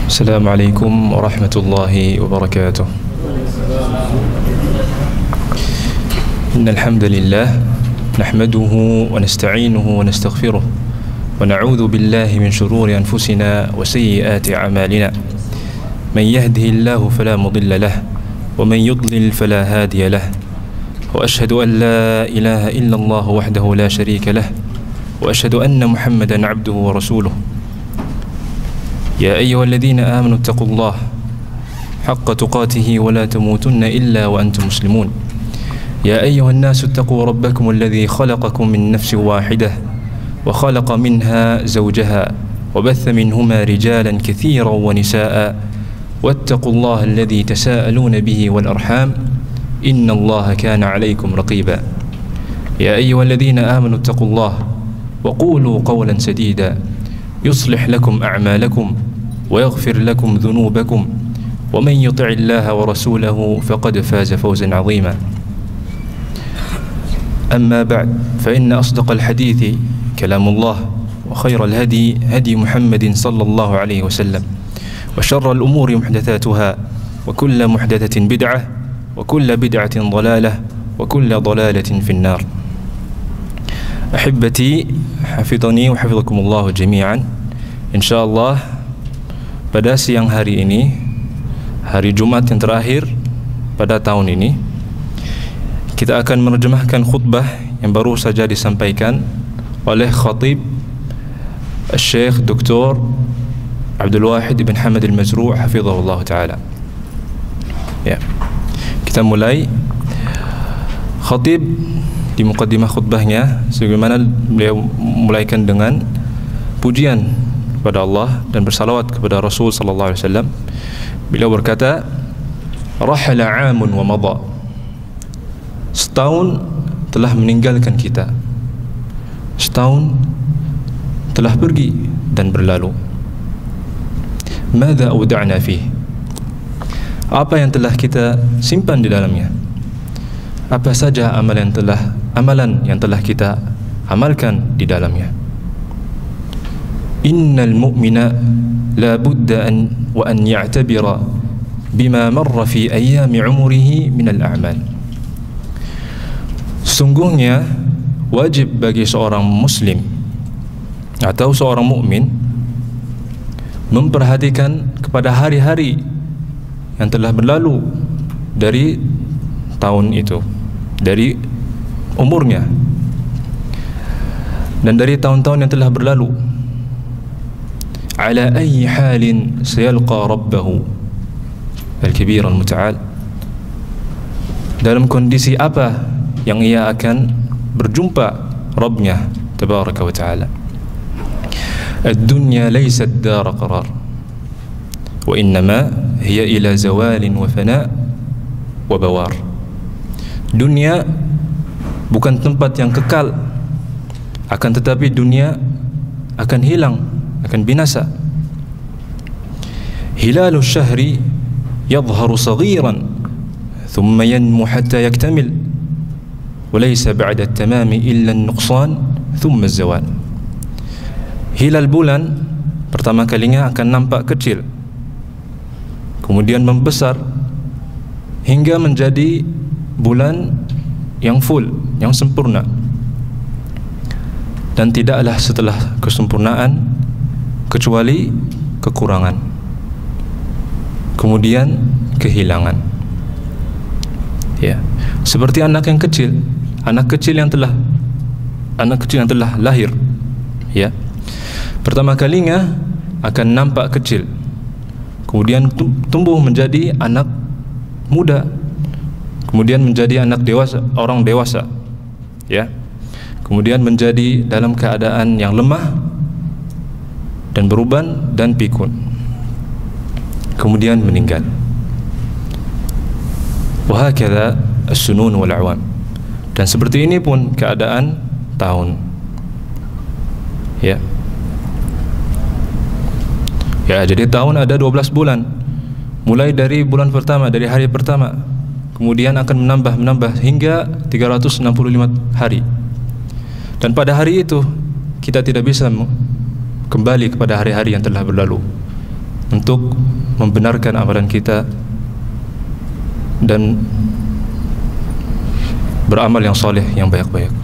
Assalamualaikum warahmatullahi wabarakatuh. Innal hamdalillah nahmaduhu wa nasta'inuhu wa nastaghfiruh wa na'udzu billahi min shururi anfusina wa sayyiati a'malina. Man yahdihillahu fala mudilla lahu wa man yudlil fala hadiya lahu. Wa ashhadu an la ilaha illallah wahdahu la sharika lahu wa ashhadu anna Muhammadan 'abduhu wa rasuluh. يا أيها الذين آمنوا اتقوا الله حق تقاته ولا تموتن إلا وأنتم مسلمون. يا أيها الناس اتقوا ربكم الذي خلقكم من نفس واحدة وخلق منها زوجها وبث منهما رجالا كثيرا ونساء واتقوا الله الذي تساءلون به والأرحام إن الله كان عليكم رقيبا. يا أيها الذين آمنوا اتقوا الله وقولوا قولا سديدا يصلح لكم أعمالكم ويغفر لكم ذنوبكم ومن يطع الله ورسوله فقد فاز فوزا عظيما. أما بعد فإن أصدق الحديث كلام الله وخير الهدي هدي محمد صلى الله عليه وسلم وشر الأمور محدثاتها وكل محدثة بدعة وكل بدعة ضلالة وكل ضلالة في النار. أحبتي حفظني وحفظكم الله جميعا. InsyaAllah pada siang hari ini, hari Jumat yang terakhir pada tahun ini, kita akan menerjemahkan khutbah yang baru saja disampaikan oleh Khatib Syekh Dr. Abdul Wahid bin Hamad Al-Mazru' hafizahullah ta'ala. Ya, kita mulai. Khatib di muqaddimah khutbahnya sebagaimana beliau mulaikan dengan pujian kepada Allah dan bersalawat kepada Rasul sallallahu alaihi wasallam. Beliau berkata, "Rahala 'amun wa madha." Setahun telah meninggalkan kita. Setahun telah pergi dan berlalu. Madza awda'na fihi? Apa yang telah kita simpan di dalamnya? Apa saja amalan yang telah kita amalkan di dalamnya? Innal mu'mina la budda an ya'tabira bima marra fi ayyami umrihi min al-a'mal. Sungguhnya wajib bagi seorang muslim atau seorang mukmin memperhatikan kepada hari-hari yang telah berlalu dari tahun itu, dari umurnya dan dari tahun-tahun yang telah berlalu. Ala ayyi halin sayalqa rabbahu al-kabir al-muta'al. Dalam kondisi apa yang ia akan berjumpa Rabbnya tabaraka wa ta'ala. Ad-dunya laysat dar qarar wa innama hiya ila zawalin wa fana wa bawar. Dunia bukan tempat yang kekal, akan tetapi dunia akan hilang, akan binasa. Hilalu syahri yadhharu saghiran thumma yanmu hatta yaktamil wa laysa ba'da at-tamami illa an-nuqsan thumma az-zawal. Hilal bulan pertama kalinya akan nampak kecil, kemudian membesar hingga menjadi bulan yang full, yang sempurna. Dan tidaklah setelah kesempurnaan kecuali kekurangan, kemudian kehilangan. Ya, seperti anak kecil yang telah lahir. Ya, pertama kalinya akan nampak kecil, kemudian tumbuh menjadi anak muda, kemudian menjadi anak dewasa, orang dewasa. Ya, kemudian menjadi dalam keadaan yang lemah dan beruban dan pikun, kemudian meninggal. Wa hakadha as-sunun wal a'wam. Dan seperti ini pun keadaan tahun. Ya. Ya, jadi tahun ada 12 bulan. Mulai dari bulan pertama, dari hari pertama, kemudian akan menambah hingga 365 hari. Dan pada hari itu kita tidak bisa kembali kepada hari-hari yang telah berlalu. untuk membenarkan amalan kita dan beramal yang soleh, yang baik-baik,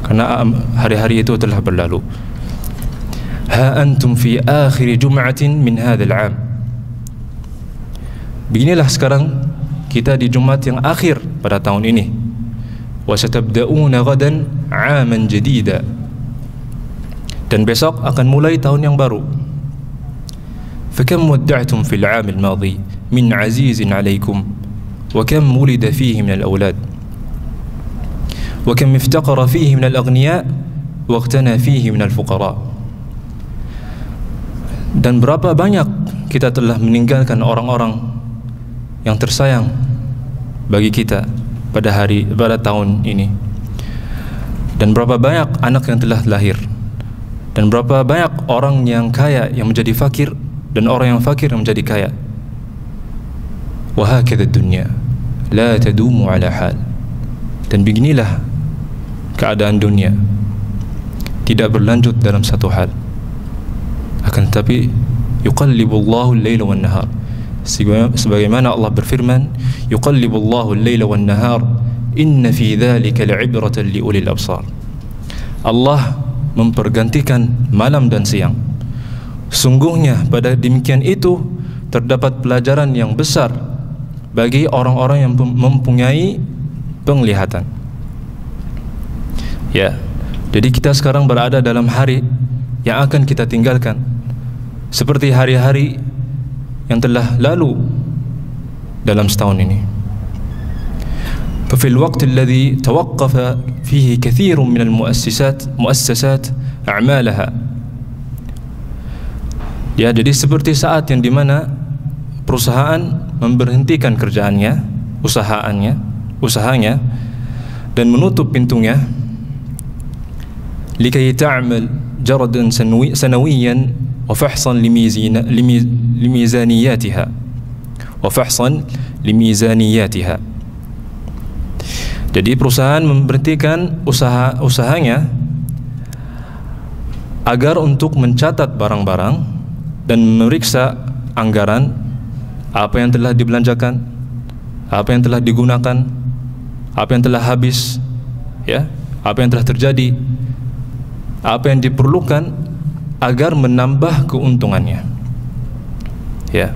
karena hari-hari itu telah berlalu. Ha antum fi akhir jum'atin min hadzal 'am. Beginilah sekarang kita di Jumat yang akhir pada tahun ini. Wa satabda'una ghadan 'aman jadida. Dan besok akan mulai tahun yang baru. فكم ودعتم في العام الماضي من عزيز عليكم وكم ولد فيه من الأولاد وكم افتقر فيه من الأغنياء واغتنى فيه من الفقراء. Dan berapa banyak kita telah meninggalkan orang-orang yang tersayang bagi kita pada tahun ini, dan berapa banyak anak yang telah lahir, dan berapa banyak orang yang kaya yang menjadi fakir, dan orang yang fakir yang menjadi kaya. Wa hakadha dunya la tadumu ala hal. Dan beginilah keadaan dunia, tidak berlanjut dalam satu hal, akan tetapi yuqallibullahu al-laila wan nahar. Sebagaimana Allah berfirman, yuqallibullahu al-laila wan nahar inna fi dzalika la'ibratan liulil absar. Allah mempergantikan malam dan siang. Sungguhnya pada demikian itu terdapat pelajaran yang besar bagi orang-orang yang mempunyai penglihatan. Ya, jadi kita sekarang berada dalam hari yang akan kita tinggalkan, seperti hari-hari yang telah lalu dalam setahun ini. ففي الوقت الذي توقف فيه كثير من المؤسسات أعمالها. Ya, jadi seperti saat yang dimana perusahaan memberhentikan kerjaannya, usahanya, dan menutup pintunya, likai ta'mal jaradan sanawiyan wa fahsan limizaniyatiha. Jadi perusahaan memberhentikan usahanya agar untuk mencatat barang-barang dan memeriksa anggaran, apa yang telah dibelanjakan, apa yang telah digunakan, apa yang telah habis, ya, apa yang telah terjadi, apa yang diperlukan agar menambah keuntungannya. Ya,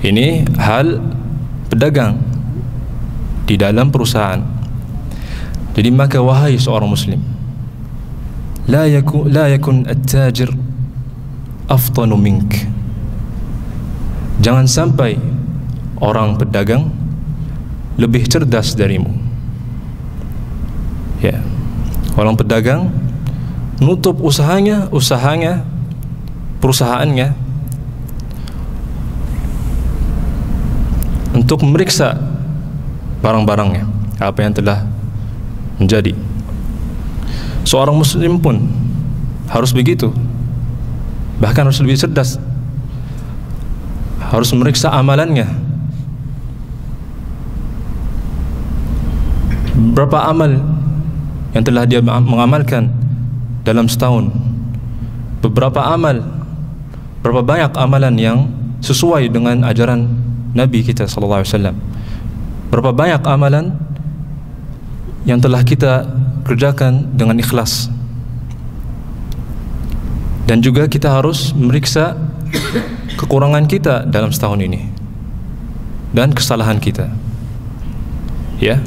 ini hal pedagang di dalam perusahaan. Jadi maka wahai seorang muslim, la yakun at-tajir aftanu mink. Jangan sampai orang pedagang lebih cerdas darimu. Ya, orang pedagang nutup usahanya, perusahaannya untuk memeriksa barang-barangnya, apa yang telah menjadi. Seorang muslim pun harus begitu, bahkan harus lebih cerdas, harus memeriksa amalannya. Berapa amal yang telah dia mengamalkan dalam setahun, berapa banyak amalan yang sesuai dengan ajaran Nabi kita sallallahu alaihi wasallam, berapa banyak amalan yang telah kita kerjakan dengan ikhlas. Dan juga kita harus memeriksa kekurangan kita dalam setahun ini dan kesalahan kita. Ya,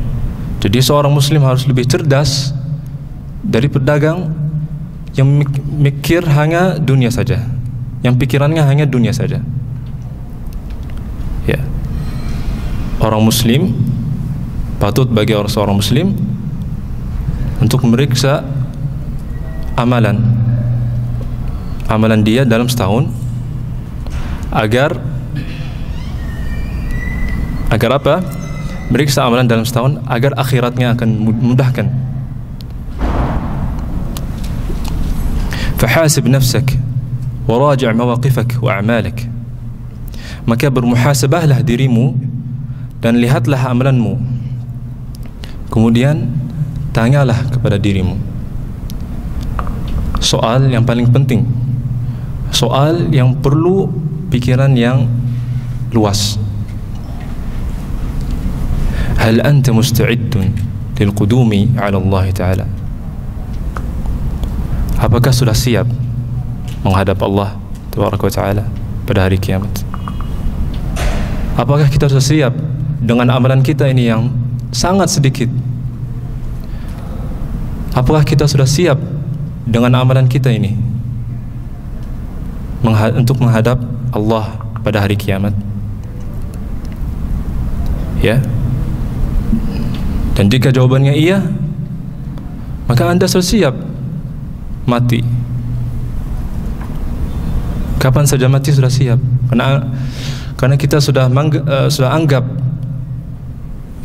jadi seorang muslim harus lebih cerdas dari pedagang yang mikir hanya dunia saja, yang pikirannya hanya dunia saja. Ya, orang muslim patut bagi seorang muslim untuk memeriksa amalan dia dalam setahun, agar apa? Meriksa amalan dalam setahun agar akhiratnya akan mudahkan. Fahasib nafsak wa raji' mawaqifak wa a'malak. Maka bermuhasabahlah dirimu dan lihatlah amalanmu. Kemudian tanyalah kepada dirimu. Soal yang paling penting, soal yang perlu pikiran yang luas. Hal anta musta'iddun lil qudumi 'ala Allah Ta'ala? Apakah sudah siap menghadap Allah Tabaraka wa Ta'ala pada hari kiamat? Apakah kita sudah siap dengan amalan kita ini yang sangat sedikit? Apakah kita sudah siap dengan amalan kita ini untuk menghadap Allah pada hari kiamat? Ya. Dan jika jawabannya iya, maka Anda sudah siap mati. Kapan saja mati sudah siap. Karena kita sudah anggap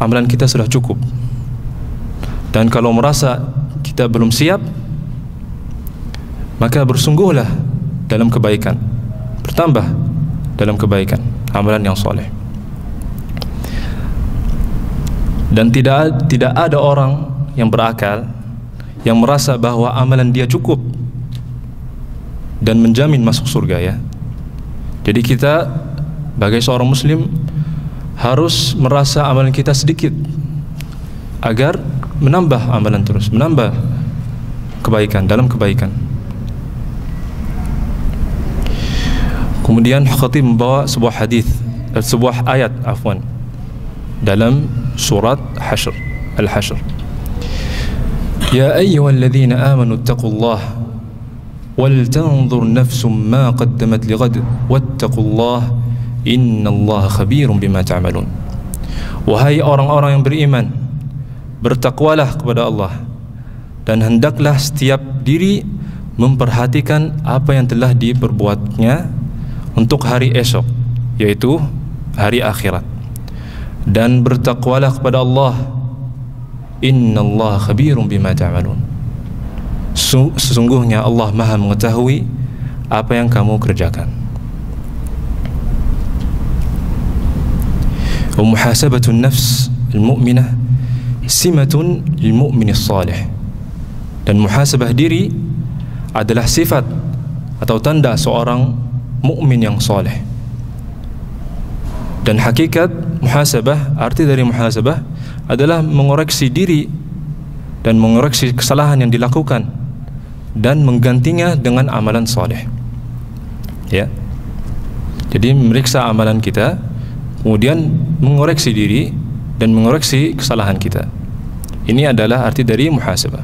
amalan kita sudah cukup. Dan kalau merasa kita belum siap, maka bersungguhlah dalam kebaikan, bertambah dalam kebaikan, amalan yang soleh. Dan tidak ada orang yang berakal yang merasa bahwa amalan dia cukup dan menjamin masuk surga, ya. Jadi kita sebagai seorang muslim harus merasa amalan kita sedikit agar menambah amalan terus, menambah kebaikan dalam kebaikan. Kemudian Khatib membawa sebuah ayat dalam surat Al-Hashr. Ya ayyuhalladzina amanu ittaqullaha wal tanzur nafsum ma qaddamat lighad wattaqullaha innallaha khabirum bima ta'malun. Wahai orang-orang yang beriman, bertakwalah kepada Allah, dan hendaklah setiap diri memperhatikan apa yang telah diperbuatnya untuk hari esok, yaitu hari akhirat. Dan bertakwalah kepada Allah, innallaha khabirum bima ta'malun. Sesungguhnya Allah Maha mengetahui apa yang kamu kerjakan. Wa muhasabatun nafs al-mu'minah simatun lil-mu'min as-salih. Dan muhasabah diri adalah sifat atau tanda seorang mukmin yang saleh. Dan hakikat muhasabah, arti dari muhasabah adalah mengoreksi diri dan mengoreksi kesalahan yang dilakukan dan menggantinya dengan amalan saleh. Ya. Jadi memeriksa amalan kita, kemudian mengoreksi diri dan mengoreksi kesalahan kita. Ini adalah arti dari muhasabah.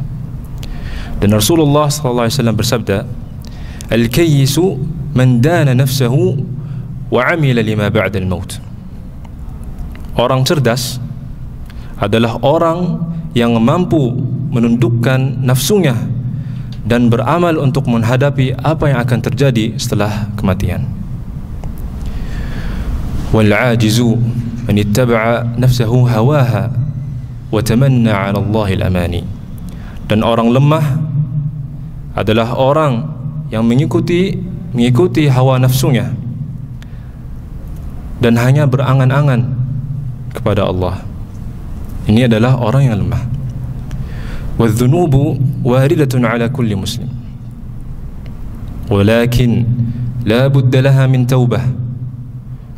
Dan Rasulullah SAW bersabda, al-kayyisu man dana nafsahu wa amila lima ba'da al-maut. Orang cerdas adalah orang yang mampu menundukkan nafsunya dan beramal untuk menghadapi apa yang akan terjadi setelah kematian. Wal ajizu man ittaba'a nafsahu hawaha wa tamanna 'ala Allah al-amani. Dan orang lemah adalah orang yang mengikuti hawa nafsunya dan hanya berangan-angan kepada Allah. Ini adalah orang yang lemah. Wadzunubu waridatun ala kulli muslim, walakin la budda laha min taubah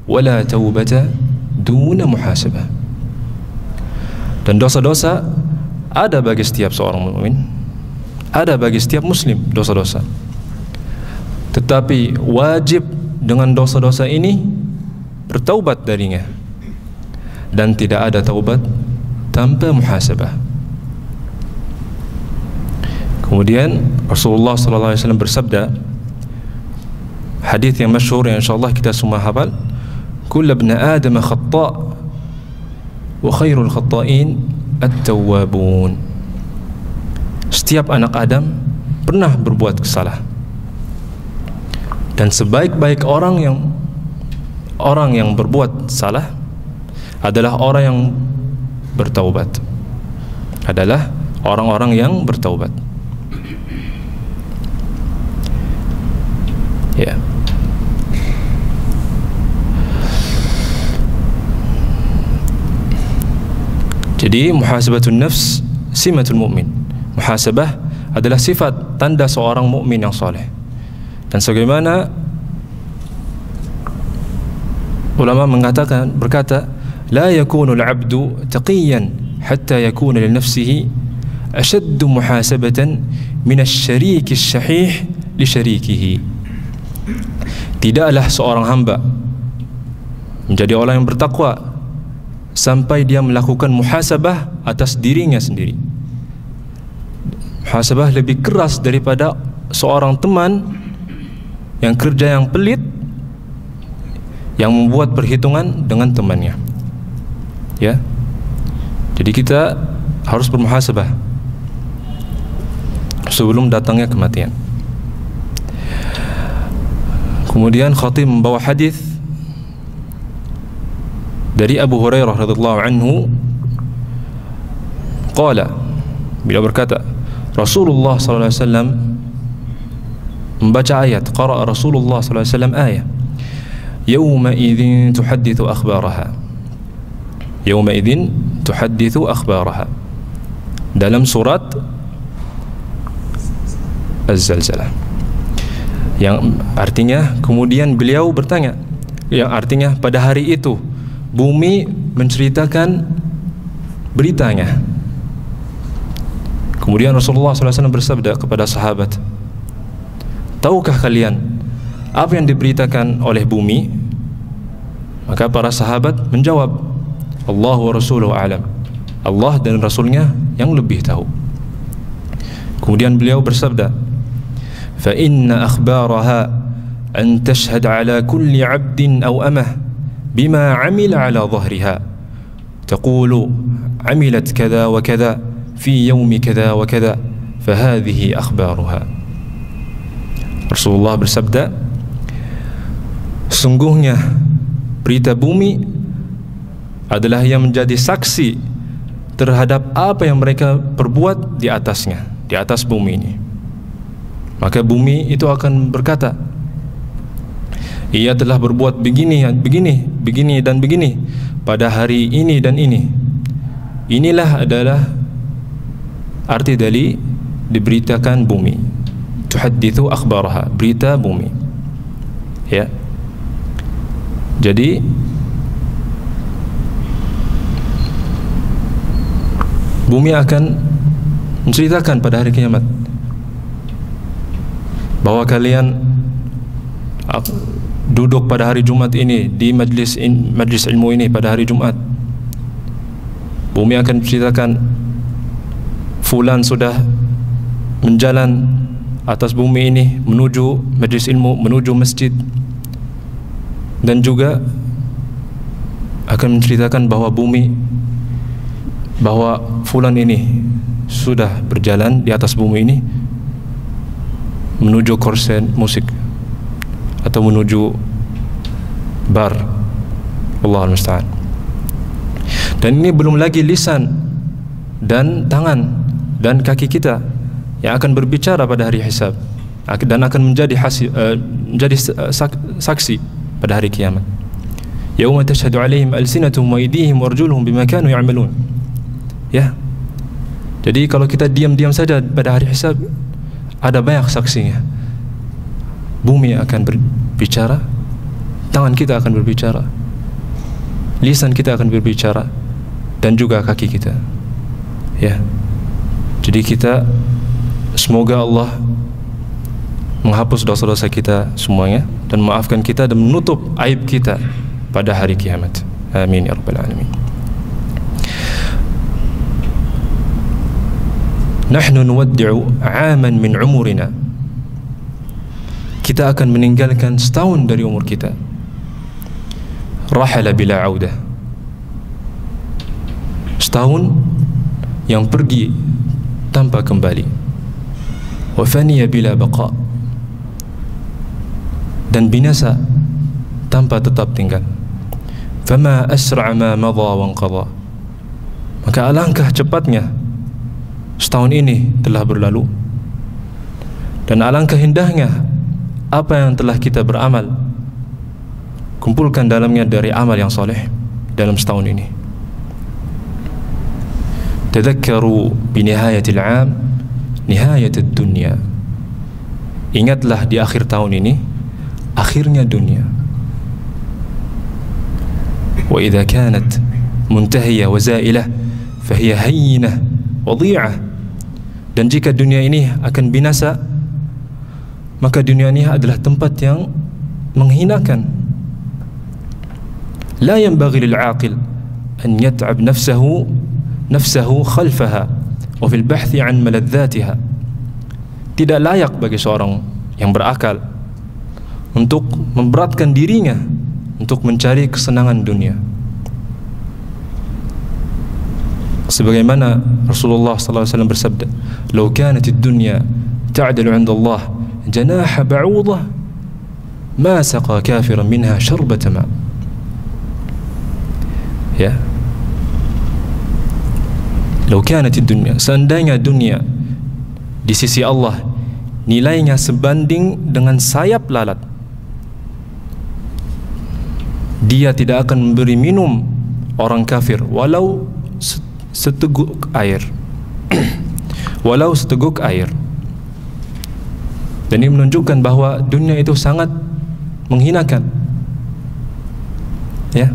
wala taubata duna muhasabah. Dan dosa-dosa ada bagi setiap seorang mukmin, ada bagi setiap muslim dosa-dosa. Tetapi wajib dengan dosa-dosa ini bertaubat darinya, dan tidak ada taubat tanpa muhasabah. Kemudian Rasulullah SAW bersabda, hadis yang masyhur yang insyaallah kita semua hafal, kullu ibn adam khata' wa khairul khata'in at-tawwabun. Setiap anak Adam pernah berbuat salah, dan sebaik-baik orang yang berbuat salah adalah orang yang bertaubat, adalah orang-orang yang bertaubat. Ya. Jadi muhasabatun nafs simatul mu'min. Muhasabah adalah sifat tanda seorang mukmin yang saleh. Dan sebagaimana ulama berkata, la yakunu al-'abdu taqiyan hatta yakuna li nafsihi ashaddu muhasabatan min asy-syariki asy-syahih li syarikihi. Tidaklah seorang hamba menjadi orang yang bertakwa sampai dia melakukan muhasabah atas dirinya sendiri. Muhasabah lebih keras daripada seorang teman yang kerja yang pelit, yang membuat perhitungan dengan temannya. Ya. Jadi kita harus bermuhasabah sebelum datangnya kematian. Kemudian khatib membawa hadis dari Abu Hurairah radhiyallahu anhu, qala, beliau berkata, Rasulullah sallallahu alaihi wasallam membaca ayat, qara'a Rasulullah sallallahu alaihi wasallam ayat, yawma idzin tuhadditsu akhbaraha, yawma idzin tuhadditsu akhbaraha, dalam surat Az-Zalzalah, yang artinya kemudian beliau bertanya, yang artinya pada hari itu bumi menceritakan beritanya. Kemudian Rasulullah SAW bersabda kepada sahabat, tahukah kalian apa yang diberitakan oleh bumi? Maka para sahabat menjawab, Allah wa rasuluhu a'lam, Allah dan Rasulnya yang lebih tahu. Kemudian beliau bersabda, fa inna akhbaraha an tashhad ala kulli 'abdin aw amah bima 'amila ala dhahriha taqulu 'amilat kadha wa kadha fi yawmi kadha wa kadha fa hadhihi akhbaruha. Rasulullah bersabda, sungguhnya berita bumi adalah yang menjadi saksi terhadap apa yang mereka perbuat di atasnya, di atas bumi ini. Maka bumi itu akan berkata, ia telah berbuat begini, begini, begini dan begini pada hari ini dan ini. Inilah adalah arti dari diberitakan bumi. Tuhadditsu akhbaraha, berita bumi. Ya. Jadi bumi akan menceritakan pada hari kiamat bahwa kalian duduk pada hari Jumat ini di majlis ilmu ini pada hari Jumat. Bumi akan menceritakan fulan sudah menjalan atas bumi ini menuju majlis ilmu, menuju masjid, dan juga akan menceritakan bahwa fulan ini sudah berjalan di atas bumi ini menuju konser musik atau menuju bar, Allahul musta'an. Dan ini belum lagi lisan dan tangan dan kaki kita yang akan berbicara pada hari hisab dan akan menjadi saksi pada hari kiamat. Yauma tashhadu 'alaihim alsinatuhum wa aydihim wa arjuluhum bima kanu ya'malun. Ya. Jadi kalau kita diam-diam saja pada hari hisab, ada banyak saksinya. Bumi akan berbicara, tangan kita akan berbicara, lisan kita akan berbicara, dan juga kaki kita. Ya. Jadi kita, semoga Allah menghapus dosa-dosa kita semuanya dan memaafkan kita dan menutup aib kita pada hari kiamat. Amin ya rabbal alamin. Nahnu nuwaddi'u 'aman min umurina. Kita akan meninggalkan setahun dari umur kita. Rahala bila 'audah. Setahun yang pergi tanpa kembali. Wa faniya bila baqa. Dan binasa tanpa tetap tinggal. Fama asra' ma madha wa anqadha. Maka alangkah cepatnya setahun ini telah berlalu, dan alangkah indahnya apa yang telah kita beramal, kumpulkan dalamnya dari amal yang soleh dalam setahun ini. Tadhakkaru binihayatil 'am nihayatid dunya. Ingatlah di akhir tahun ini akhirnya dunia. wa idza kanat muntahiyah wa zailah fahiya hayyinah wadhi'ah. Dan jika dunia ini akan binasa, maka dunia ini adalah tempat yang menghinakan. La yanbaghi lil 'aqil an yat'ab nafsahu khalfaha wa fil bahthi an maladzatiha. Tidak layak bagi seorang yang berakal untuk memberatkan dirinya untuk mencari kesenangan dunia. Sebagaimana Rasulullah sallallahu alaihi wasallam bersabda, "Law kanatid dunya ta'dilu 'inda Allah janaha ba'udah, ma saqa kafiran minha syarbata ma." Ya. Law kanatid dunya, seandainya dunia di sisi Allah nilainya sebanding dengan sayap lalat, dia tidak akan memberi minum orang kafir walau seteguk air. Walau seteguk air. Dan ini menunjukkan bahwa dunia itu sangat menghinakan. Ya.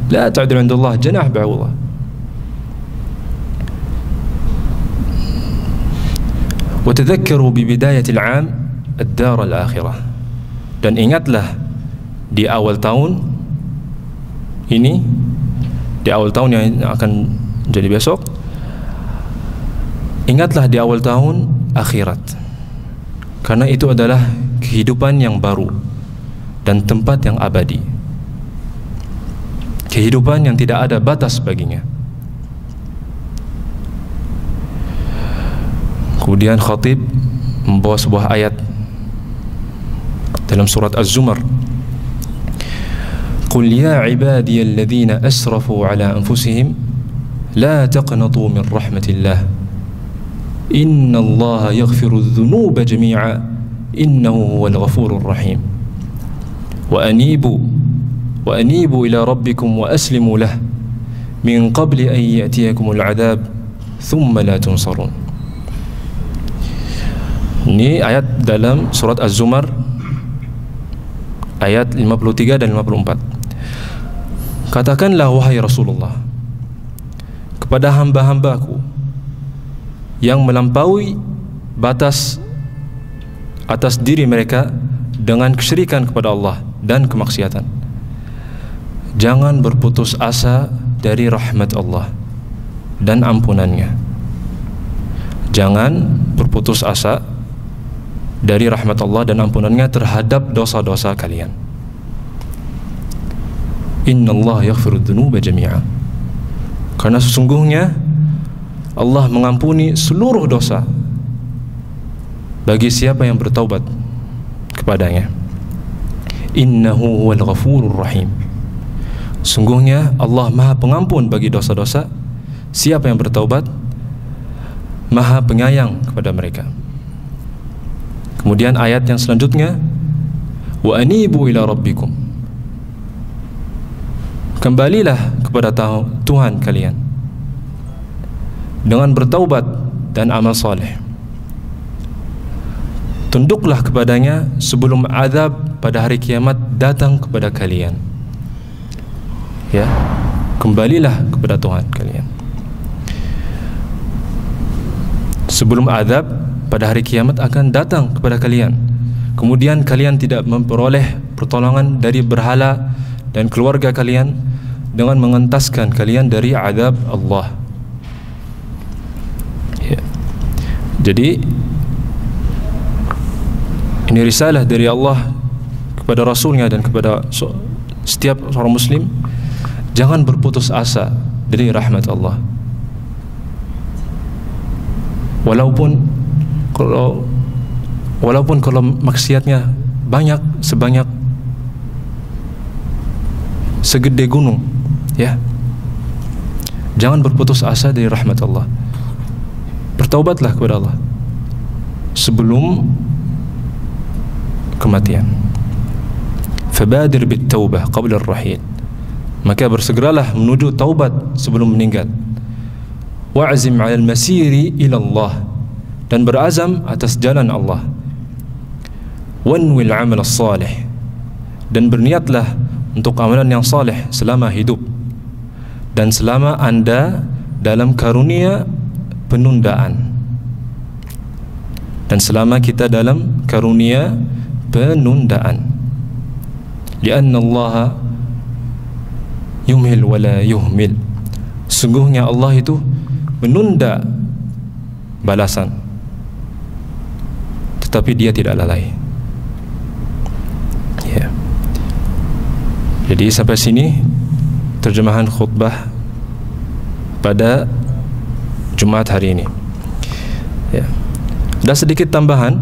La ta'dilu 'inda Allah janah ba'udah. Wa tadhakkaru bi bidayati al-'am ad-dar al-akhirah. Dan ingatlah di awal tahun ini, di awal tahun yang akan jadi besok, ingatlah di awal tahun akhirat, karena itu adalah kehidupan yang baru dan tempat yang abadi, kehidupan yang tidak ada batas baginya. Kemudian khatib membawa sebuah ayat dalam surat Az-Zumar, "Qul ya ibadiyalladzina asrafu ala anfusihim la taqnatu min rahmatillah innallaha yaghfiru adh-dhunuba jami'a innahu huwal ghafurur rahim wa anibu ila rabbikum wa aslimu lah min qabli an ya'tiyakumul 'adab thumma la tunsarun." Ini ayat dalam surat Az-Zumar ayat 53 dan 54. Katakanlah wahai Rasulullah kepada hamba-hambaku yang melampaui batas atas diri mereka dengan kesyirikan kepada Allah dan kemaksiatan, jangan berputus asa dari rahmat Allah dan ampunannya. Jangan berputus asa dari rahmat Allah dan ampunannya terhadap dosa-dosa kalian. Innallaha yaghfiru dzunuba jami'a. Karena sesungguhnya Allah mengampuni seluruh dosa bagi siapa yang bertaubat kepadanya. Innahu huwal ghafurur rahim. Sungguhnya Allah Maha Pengampun bagi dosa-dosa siapa yang bertaubat, Maha Penyayang kepada mereka. Kemudian ayat yang selanjutnya, wa anibu ila rabbikum. Kembalilah kepada Tuhan kalian dengan bertaubat dan amal saleh. Tunduklah kepadanya sebelum azab pada hari kiamat datang kepada kalian. Ya, kembalilah kepada Tuhan kalian sebelum azab pada hari kiamat akan datang kepada kalian. Kemudian kalian tidak memperoleh pertolongan dari berhala dan keluarga kalian dengan mengentaskan kalian dari azab Allah. Ya. Jadi ini risalah dari Allah kepada Rasulnya dan kepada setiap seorang Muslim. Jangan berputus asa dari rahmat Allah. Walaupun kalau maksiatnya banyak sebanyak segede gunung, ya, jangan berputus asa dari rahmat Allah. Bertaubatlah kepada Allah sebelum kematian. Fabadir bit taubah qabla ar-rahil. Maka bersegeralah menuju taubat sebelum meninggal. Wa'zim 'alal masiri ila Allah, dan berazam atas jalan Allah. Wanwil 'amal as-salih, dan berniatlah untuk amalan yang saleh selama hidup. dan selama Anda dalam karunia penundaan, dan selama kita dalam karunia penundaan. Lianna Allah yumhil wala yuhmil. Sungguhnya Allah itu menunda balasan, tetapi Dia tidak lalai. Ya. Jadi sampai sini terjemahan khutbah pada Jumat hari ini. Ya. Ada sedikit tambahan.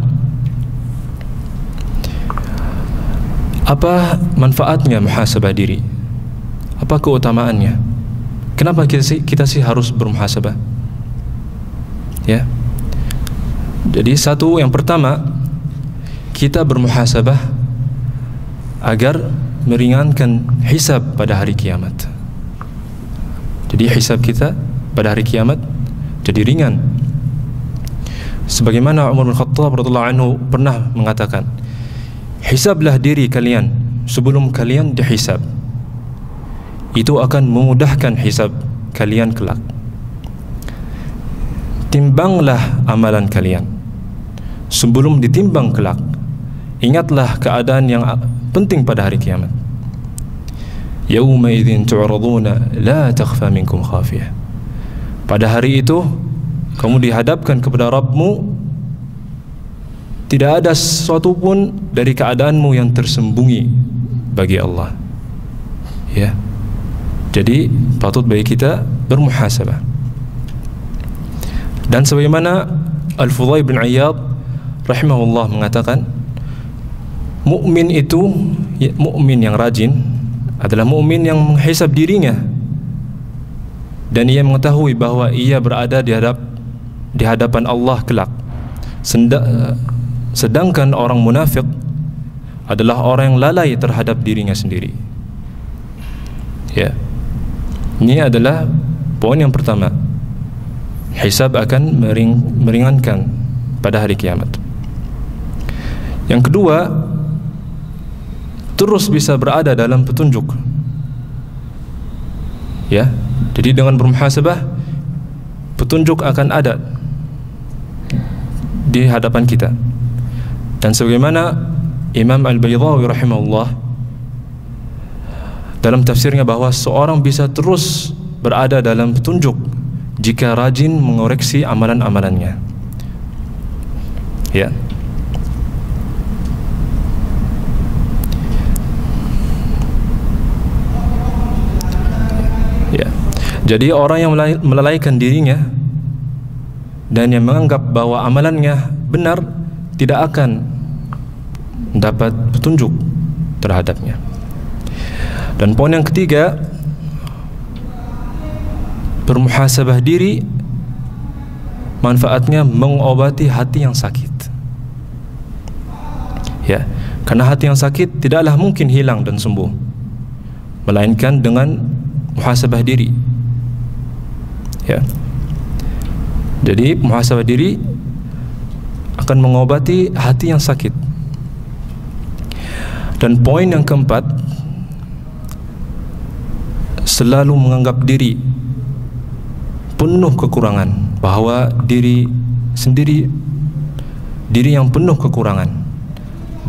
Apa manfaatnya muhasabah diri? Apa keutamaannya? Kenapa kita sih harus bermuhasabah? Ya. Jadi yang pertama, kita bermuhasabah agar meringankan hisab pada hari kiamat. Jadi hisab kita pada hari kiamat jadi ringan. Sebagaimana Umar bin Khattab radhiyallahu anhu pernah mengatakan, hisablah diri kalian sebelum kalian dihisab. Itu akan memudahkan hisab kalian kelak. Timbanglah amalan kalian sebelum ditimbang kelak. Ingatlah keadaan yang penting pada hari kiamat. Yauma idzin tu'raduna la takhfa minkum khafiyah. Pada hari itu kamu dihadapkan kepada Rabbmu, tidak ada sesuatu pun dari keadaanmu yang tersembunyi bagi Allah. Ya. Jadi patut bagi kita bermuhasabah. Dan sebagaimana Al-Fudhail bin Iyad rahimahullah mengatakan, mukmin itu, mukmin yang rajin adalah mukmin yang menghisab dirinya dan ia mengetahui bahwa ia berada di hadapan Allah kelak. Sedangkan orang munafik adalah orang yang lalai terhadap dirinya sendiri. Ya. Ini adalah poin yang pertama. Hisab akan meringankan pada hari kiamat. Yang kedua, terus bisa berada dalam petunjuk. Ya. Jadi dengan bermuhasabah, petunjuk akan ada di hadapan kita. Dan sebagaimana Imam Al-Baydawi rahimahullah dalam tafsirnya bahwa seorang bisa terus berada dalam petunjuk jika rajin mengoreksi amalan-amalannya. Ya. Ya. Jadi orang yang melalaikan dirinya dan yang menganggap bahwa amalannya benar tidak akan mendapat petunjuk terhadapnya. Dan poin yang ketiga, bermuhasabah diri manfaatnya mengobati hati yang sakit. Ya, karena hati yang sakit tidaklah mungkin hilang dan sembuh melainkan dengan muhasabah diri. Ya. Jadi muhasabah diri akan mengobati hati yang sakit. Dan poin yang keempat, selalu menganggap diri penuh kekurangan, bahwa diri sendiri diri yang penuh kekurangan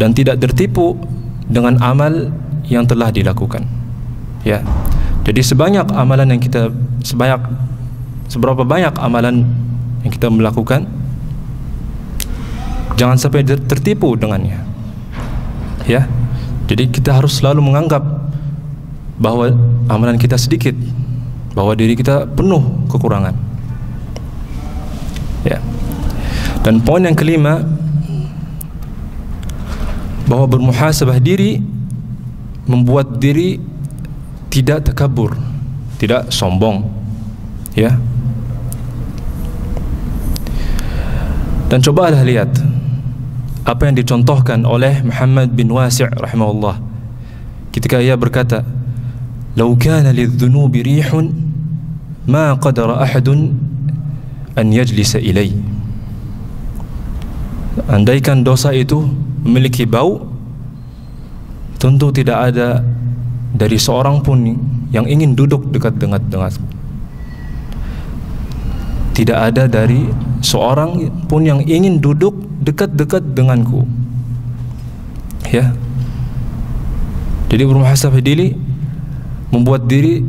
dan tidak tertipu dengan amal yang telah dilakukan. Ya. Jadi seberapa banyak amalan yang kita melakukan, jangan sampai tertipu dengannya. Ya. Jadi kita harus selalu menganggap bahwa amalan kita sedikit, bahwa diri kita penuh kekurangan. Ya. Dan poin yang kelima, bahwa bermuhasabah diri membuat diri tidak takabur, tidak sombong. Ya. Dan cobalah lihat apa yang dicontohkan oleh Muhammad bin Wasi' rahimahullah ketika ia berkata, "Lau kana lidh-dhunubi rihun ma qadara ahadun an yajlisa ilai." Andaikan dosa itu memiliki bau, tentu tidak ada dari seorang pun yang ingin duduk dekat denganku. Tidak ada dari seorang pun yang ingin duduk dekat-dekat denganku. Ya. Jadi bermuhasabah diri membuat diri,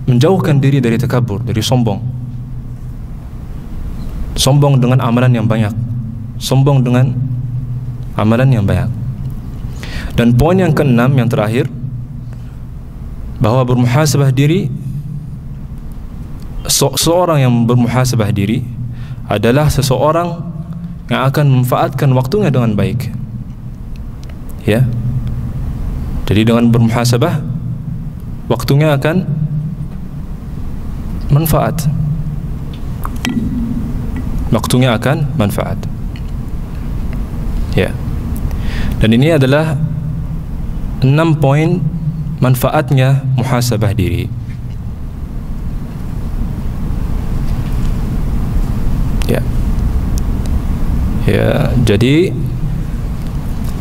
menjauhkan diri dari takabur, dari sombong. Sombong dengan amalan yang banyak. Sombong dengan amalan yang banyak. Dan poin yang keenam, yang terakhir, bahwa bermuhasabah diri, seorang yang bermuhasabah diri adalah seseorang yang akan memanfaatkan waktunya dengan baik. Ya. Jadi dengan bermuhasabah, waktunya akan manfaat. Waktunya akan manfaat. Ya. Dan ini adalah 6 poin manfaatnya muhasabah diri. Ya. Ya, jadi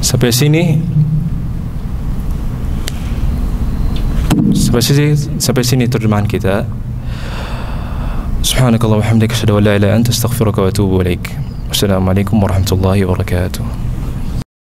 sampai sini terjemahan kita. Subhanakallah wa hamdika asyhadu an la ilaha illa anta astaghfiruka wa atubu ilaik. Wassalamualaikum warahmatullahi wabarakatuh.